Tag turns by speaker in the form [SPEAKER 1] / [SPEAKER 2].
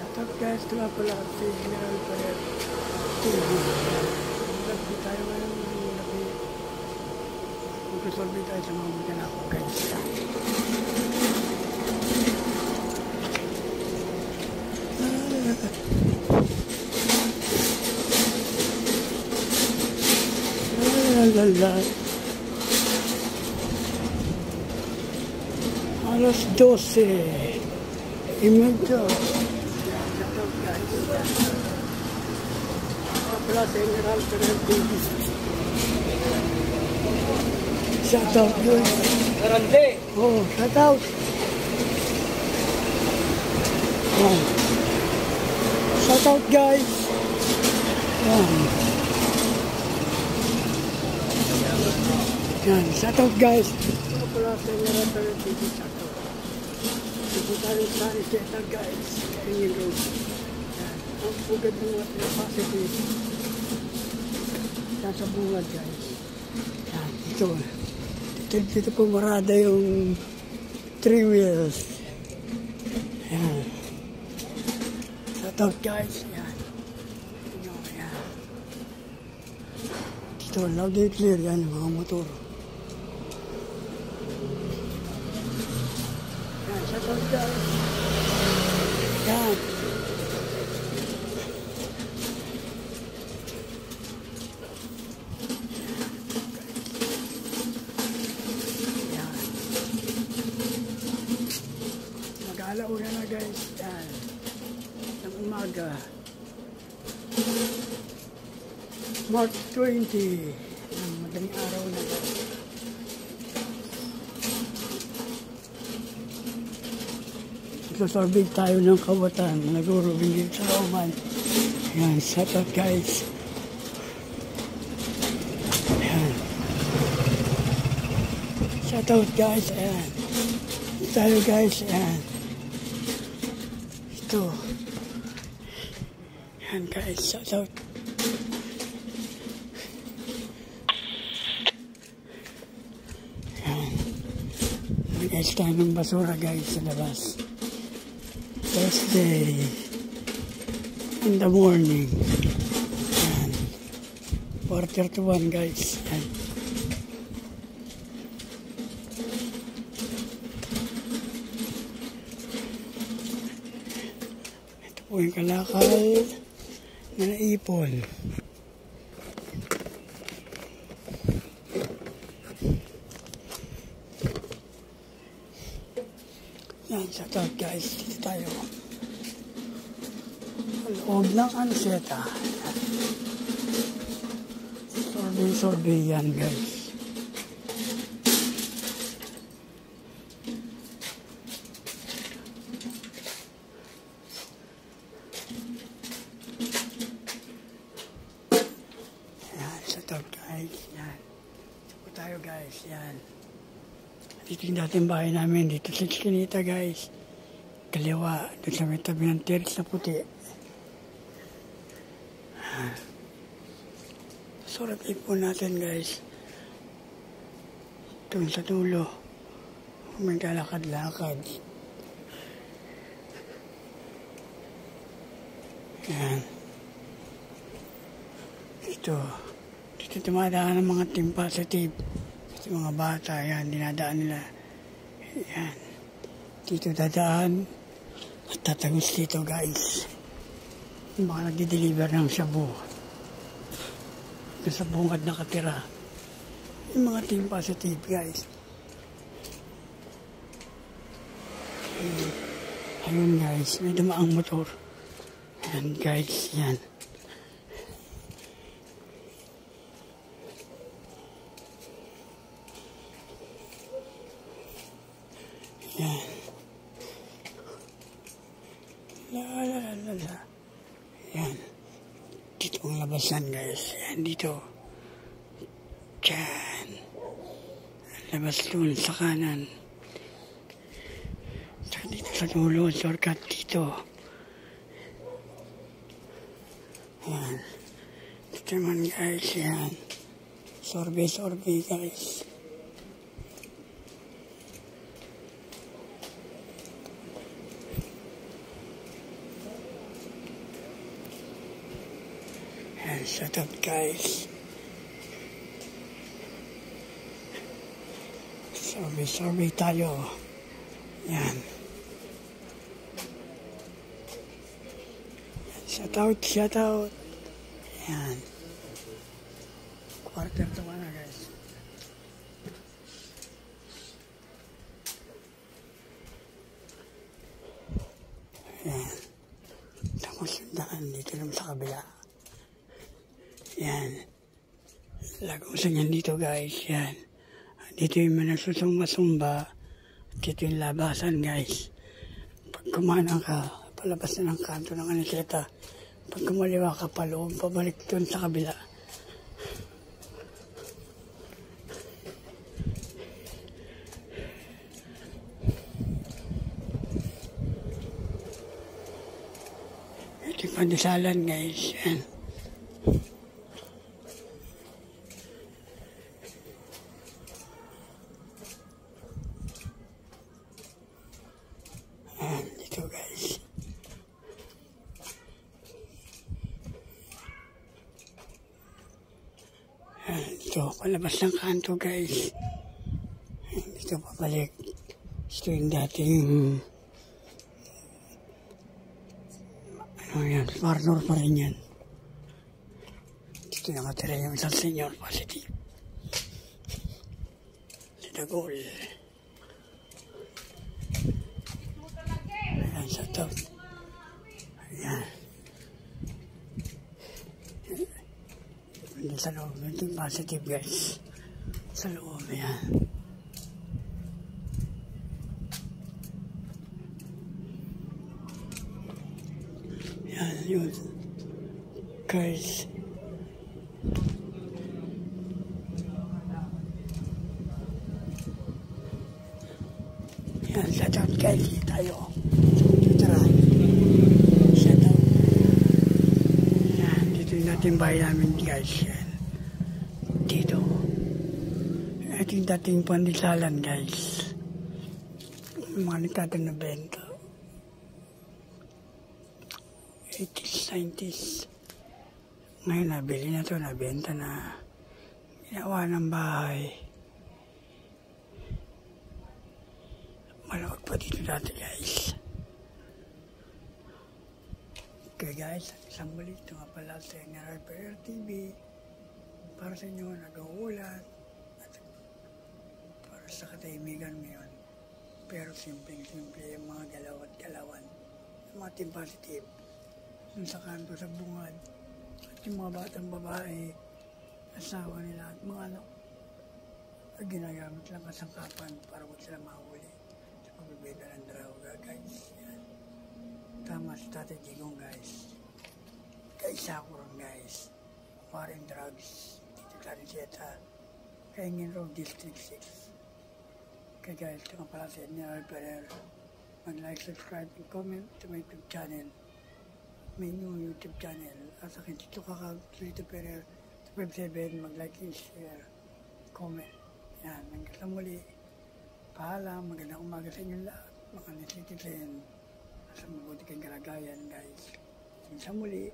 [SPEAKER 1] Shoutout guys, ito nga pala si General Parer TV. Nagbi tayo ngayon, mag-resolve tayo sa mga maganako guys. Alas 12. Imedyo. Pala sa General Parer TV. Shoutout yun.
[SPEAKER 2] Grande.
[SPEAKER 1] Oh, shoutout. Oh. Shoutout guys. Yan, shoutout guys. Ito pala sa General Parer TV. Shoutout. Ito tayo sa Iseta guys. Ringin Road. Yan, ang bugad ng mga positive. Yan sa bungad guys. Yan, dito po marada yung 3 wheels. Yan. Shoutout guys. Yan. Yan. Dito, loud and clear yan yung mga motor. Yan, shoutout guys. Yan. Mag-alauna na guys. Yan. Ng umaga. March 20. Ng madaling araw na guys. Isusorbig tayo ng kawatan na nagurubing dito sa Roman. Yan. Shoutout guys. Yan. Shoutout guys. Ayan. Tayo guys. Ayan. Ito. Yan guys. Shoutout. Yan. Mag-ayos tayo ng basura guys sa labas. Thursday. In the morning. Yan. 4:31 guys. Yan. Ito po yung kalakal na naipon. Yan, shoutout guys. Dito tayo. Loob ng Anseta. Sorbet yan guys. Yan, shoutout guys. Yan. Dito tayo guys. Yan. Dito yung dating bahay namin. Dito sa Eskinita guys. Kaliwa. Doon sa may tabi ng terrace na puti. Sorbet po natin guys. Doon sa dulo. May kalakad-lakad. Yan. Dito dumadaan ng mga team positive. Yung mga bata, yan, dinadaan nila. Yan. Dito dadaan. At tatagos dito, guys. Yung mga nagdi-deliver ng shabu. Yung sa bungad nakatira. Yung mga team positive, guys. Ayun, guys. May dumaang motor. Yan, guys. Yan. Yan. La. Yan. Dito ang labasan guys. Yan dito. Diyan. Labas doon sa kanan. Dito sa dulo. Shortcut dito. Yan. Dito naman guys. Yan. Sorbet guys. Shut up guys. Survey tayo. Yan. Shout out. Yan. Quarter to na guys. Yan. Tapos yung daan dito naman sa kabila. Yan. Lagusan yan dito guys. Yan. Dito yung mga nagsusumba-sumba. Dito yung labasan guys. Pag kumana ka, palabas na ng kanto ng Aniseta. Pag kumaliwa ka pa loob, pabalik doon sa kabila. Ito yung pandasalan guys. Yan. Dito guys. Dito, palabas ng kanto guys. Dito pabalik. Ito yung dating yan, partner pa rin yan. Dito nakatira yung isang senior positive. Si Dagol. Ayan, sa top. Ayan. Hindi sa loob. Hindi positive guys. Sa loob. Ayan. Yan yun. Guys. Yan. Shout out guys. Tayo. Tara. Shout out. Yan. Dito yung dating bahay namin guys. Yan. Dito. Ito yung dating pandisalan guys. Mga nagtatang na benta. 80s, 90s. Ngayon, nabili na ito, nabenta na. Ginawa ng bahay. Malawag pa dito dati, guys. Okay, guys, isang muli. Ito nga pala sa NRPR TV. Para sa inyo, nag-uulat. At para sa katahimigan ngayon. Pero simpleng-simple yung mga galaw at galawan. Yung mga team positive. Yung sa kanto sa bungad at yung mga batang babae, asawa nila at mga anak ay ginagamit lang kasangkapan para huwag sila mahuli sa pagbibenta ng droga guys. Yan. Tama si Tatay Digong guys. Kaisa ko rin guys. Foreign drugs dito sa Aniseta, Kaingin Road District 6. Kaya guys, ito nga pala sa General Pereira. Mag-like, subscribe, and comment to my YouTube channel. May new YouTube channel. At akin, Tito Kakag, Tito Pereira, 257, mag-like and share, comment. Yan, hanggang sa muli. Paalam, magandang umaga sa inyo lahat, mga citizen. Nasa mabuti kayong kalagayan, guys. Hanggang sa muli.